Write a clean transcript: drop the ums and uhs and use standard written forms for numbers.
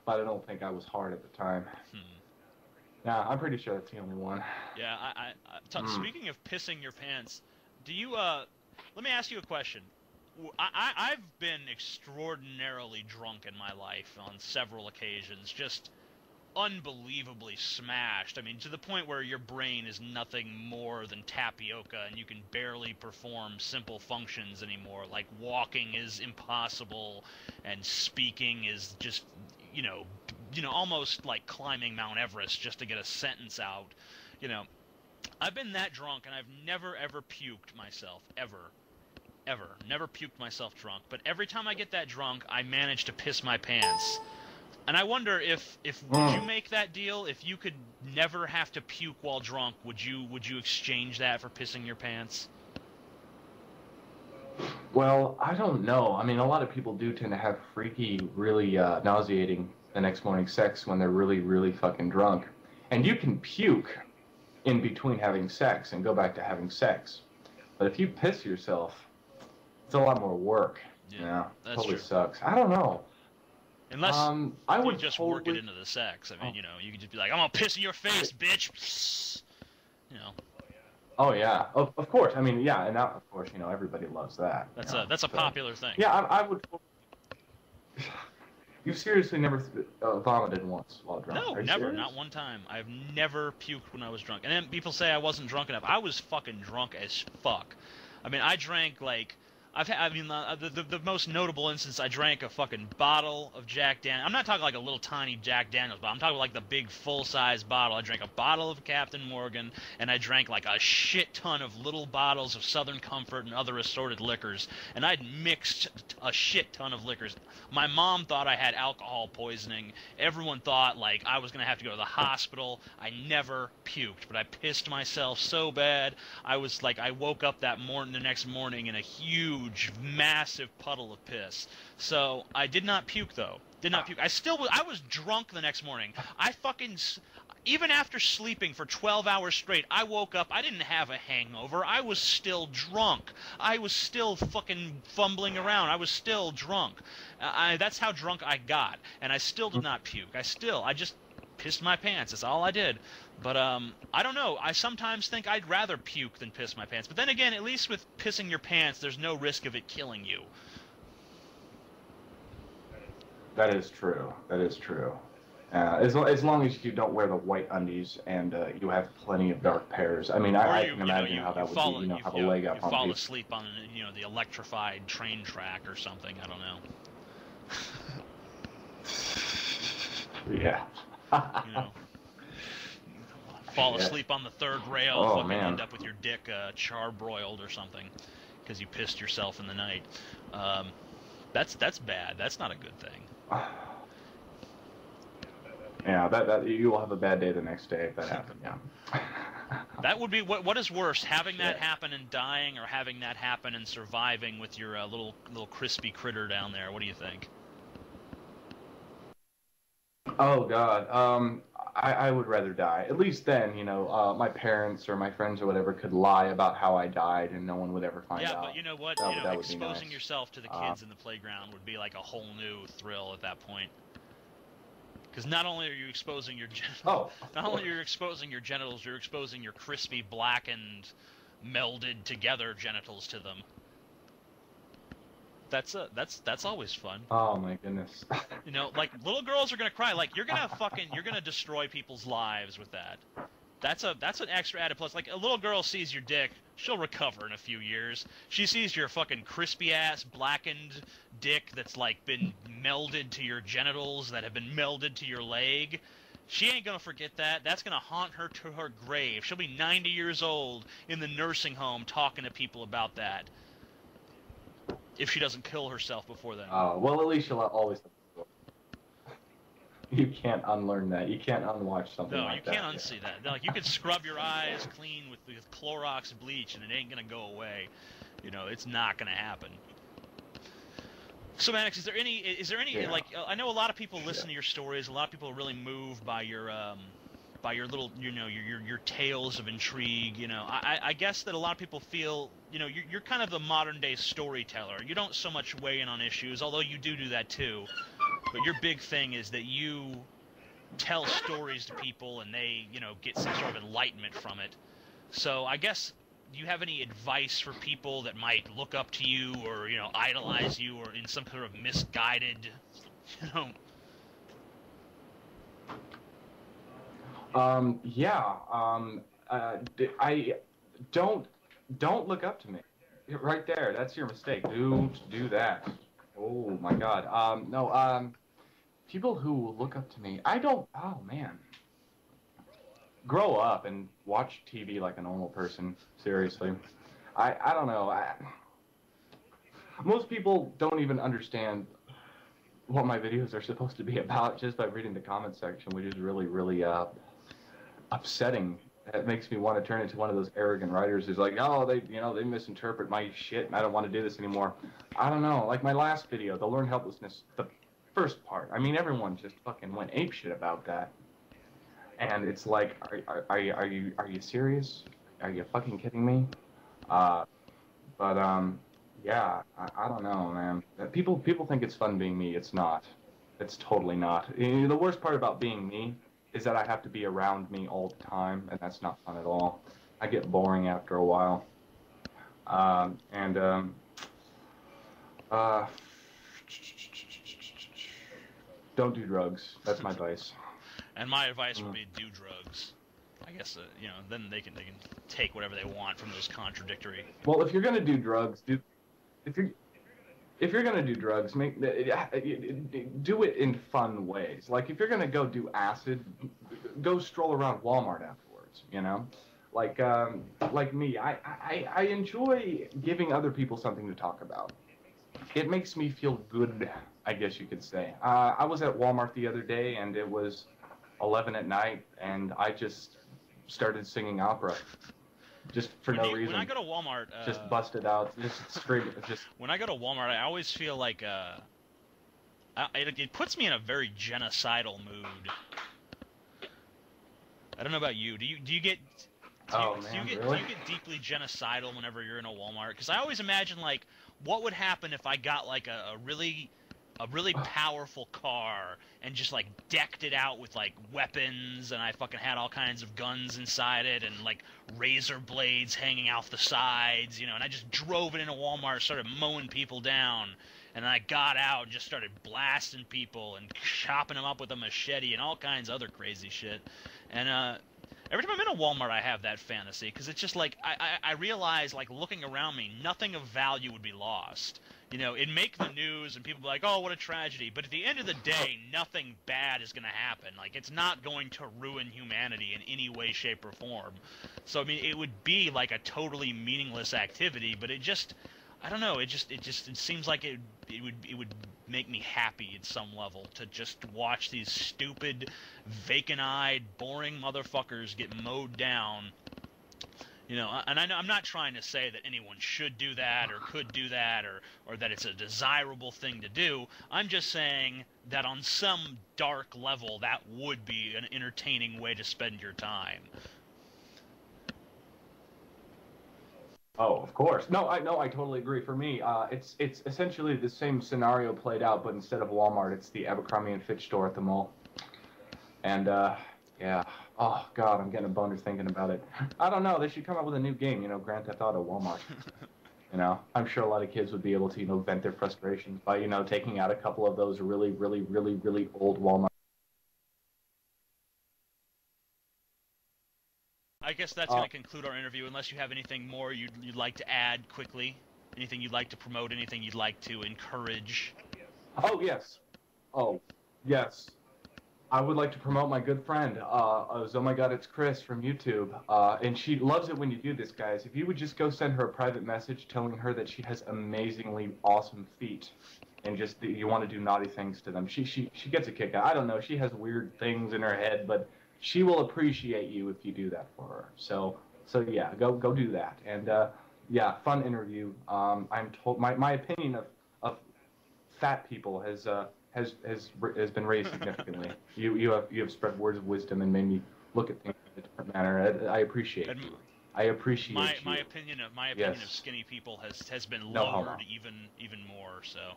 but I don't think I was hard at the time. Nah, I'm pretty sure that's the only one. Yeah, speaking of pissing your pants, do you, let me ask you a question. I've been extraordinarily drunk in my life on several occasions, just unbelievably smashed. I mean, to the point where your brain is nothing more than tapioca and you can barely perform simple functions anymore. Like walking is impossible and speaking is just, you know, almost like climbing Mount Everest just to get a sentence out. You know, I've been that drunk and I've never ever puked myself ever. Ever. Never puked myself drunk, but every time I get that drunk, I manage to piss my pants. And I wonder if would you make that deal if you could never have to puke while drunk? Would you exchange that for pissing your pants? Well, I don't know. I mean, a lot of people do tend to have freaky, really nauseating the next morning sex when they're really, really fucking drunk. And you can puke in between having sex and go back to having sex. But if you piss yourself, it's a lot more work. Yeah, that's totally true. sucks. I don't know. Unless I you would just work it totally. into the sex. I Oh, mean, you could just be like, I'm gonna piss in your face, bitch. You know, oh yeah, of course. I mean, yeah, and that, of course, everybody loves that. that's a So popular thing. yeah, I would. You seriously never vomited once while drunk? No, Are you never, serious? not one time. I've never puked when I was drunk. And then people say I wasn't drunk enough. I was fucking drunk as fuck. I mean, I drank like I mean, the most notable instance, I drank a fucking bottle of Jack Daniels. I'm not talking like a little tiny Jack Daniels bottle. I'm talking like the big full-size bottle. I drank a bottle of Captain Morgan, and I drank like a shit ton of little bottles of Southern Comfort and other assorted liquors. And I'd mixed a shit ton of liquors. My mom thought I had alcohol poisoning. Everyone thought like I was gonna have to go to the hospital. I never puked, but I pissed myself so bad. I woke up the next morning in a huge, massive puddle of piss. So I did not puke though. Did not puke. I was drunk the next morning. Even after sleeping for 12 hours straight, I woke up. I didn't have a hangover. I was still drunk. I was still fucking fumbling around. I was still drunk. That's how drunk I got, and I still did not puke. I just pissed my pants. That's all I did. But I don't know. I sometimes think I'd rather puke than piss my pants. But then again, at least with pissing your pants, there's no risk of it killing you. That is true. That is true. As long as you don't wear the white undies and you have plenty of dark pairs. I mean, Or I can imagine how that would be. Have a leg you up on fall people. asleep on the electrified train track or something. I don't know. Yeah. You know, fall Yeah. asleep on the third rail, Oh fucking man. end up with your dick charbroiled or something because you pissed yourself in the night. Um, that's bad. That's not a good thing. Yeah, that you will have a bad day the next day if that happened. Yeah. That would be what is worse, having that Shit. happen and dying, or having that happen and surviving with your little crispy critter down there. What do you think? Oh God. I would rather die. At least then, my parents or my friends or whatever could lie about how I died, and no one would ever find Yeah, out. but you know what? That would be Exposing nice. yourself to the Uh, kids in the playground would be like a whole new thrill at that point. Because not only are you exposing your oh, of not only are you course. exposing your genitals, you're exposing your crispy, blackened, melded together genitals to them. That's always fun. Oh my goodness. Like little girls are gonna cry. Like you're gonna destroy people's lives with that. That's an extra added plus. Like a little girl sees your dick, she'll recover in a few years. She sees your fucking crispy ass blackened dick that's like been melded to your genitals that have been melded to your leg. She ain't gonna forget that. That's gonna haunt her to her grave. She'll be 90 years old in the nursing home talking to people about that. If she doesn't kill herself before then. Well, at least you'll always. You can't unlearn that. You can't unwatch something No, you like that. can't Yeah. unsee that. Like you could scrub your eyes clean with Clorox bleach, and it ain't gonna go away. It's not gonna happen. So, Mannix, is there any Yeah. like I know a lot of people listen Shit. to your stories. A lot of people are really moved by your little your tales of intrigue. I guess that a lot of people feel you're kind of the modern day storyteller. You don't so much weigh in on issues, although you do that too. But your big thing is that you tell stories to people and they, get some sort of enlightenment from it. So I guess, do you have any advice for people that might look up to you or, idolize you or in some sort of misguided, you know? Yeah. I don't look up to me. Right there. That's your mistake. Do that. Oh my God. No. People who look up to me. I don't. Oh man. Grow up and watch TV like a normal person. Seriously. I don't know. Most people don't even understand what my videos are supposed to be about just by reading the comment section, which is really, really upsetting. It makes me want to turn into one of those arrogant writers who's like, oh, they misinterpret my shit and I don't want to do this anymore. I don't know. Like my last video, the learned helplessness, the first part. I mean, everyone just fucking went apeshit about that. And it's like, are you serious? Are you fucking kidding me? Uh, but yeah, I don't know, man. People think it's fun being me. It's not. It's totally not. The worst part about being me is that I have to be around me all the time, and that's not fun at all. I get boring after a while. And uh, don't do drugs. That's my advice. And my advice would be do drugs. I guess then they can take whatever they want from those contradictory. Well, if you're gonna do drugs, if you're gonna do drugs, do it in fun ways. Like if you're gonna go do acid, go stroll around Walmart afterwards. Like me, I enjoy giving other people something to talk about. It makes me feel good, I guess you could say. I was at Walmart the other day, and it was 11 at night, and I just started singing opera. Just for no reason. When I go to Walmart, just busted out, just straight, just. When I go to Walmart, I always feel like it puts me in a very genocidal mood. I don't know about you. Do you get? Do you get deeply genocidal whenever you're in a Walmart? Because I always imagine like, what would happen if I got like a really powerful car and just like decked it out with like weapons, and I fucking had all kinds of guns inside it and like razor blades hanging off the sides, and I just drove it into Walmart, started mowing people down, and then I got out and just started blasting people and chopping them up with a machete and all kinds of other crazy shit. And every time I'm in a Walmart, I have that fantasy, because it's just like I realize, like, looking around me, nothing of value would be lost. It'd make the news, and people be like, oh, what a tragedy. But at the end of the day, nothing bad is going to happen. Like, it's not going to ruin humanity in any way, shape, or form. So, I mean, it would be like a totally meaningless activity, but it just, I don't know, it seems like it would make me happy at some level to just watch these stupid, vacant-eyed, boring motherfuckers get mowed down. And I'm not trying to say that anyone should do that or could do that or that it's a desirable thing to do. I'm just saying that on some dark level, that would be an entertaining way to spend your time. Oh, of course. No, I totally agree. For me, it's essentially the same scenario played out, but instead of Walmart, it's the Abercrombie and Fitch store at the mall. And yeah. Oh God, I'm getting a boner thinking about it. I don't know. They should come up with a new game. Grand Theft Auto Walmart. I'm sure a lot of kids would be able to vent their frustrations by taking out a couple of those really, really, really, really old Walmart. I guess that's going to conclude our interview, unless you have anything more you'd like to add quickly. Anything you'd like to promote, anything you'd like to encourage. Oh, yes. Oh, yes. I would like to promote my good friend. Oh my God, it's Chris from YouTube. And she loves it when you do this, guys. If you would just go send her a private message telling her that she has amazingly awesome feet, and just you want to do naughty things to them. She gets a kick out. I don't know. She has weird things in her head, but she will appreciate you if you do that for her. So yeah, go do that. And yeah, fun interview. I'm told my opinion of fat people has been raised significantly. You have spread words of wisdom and made me look at things in a different manner. I appreciate you. I appreciate my opinion of yes. skinny people has been lowered even more so.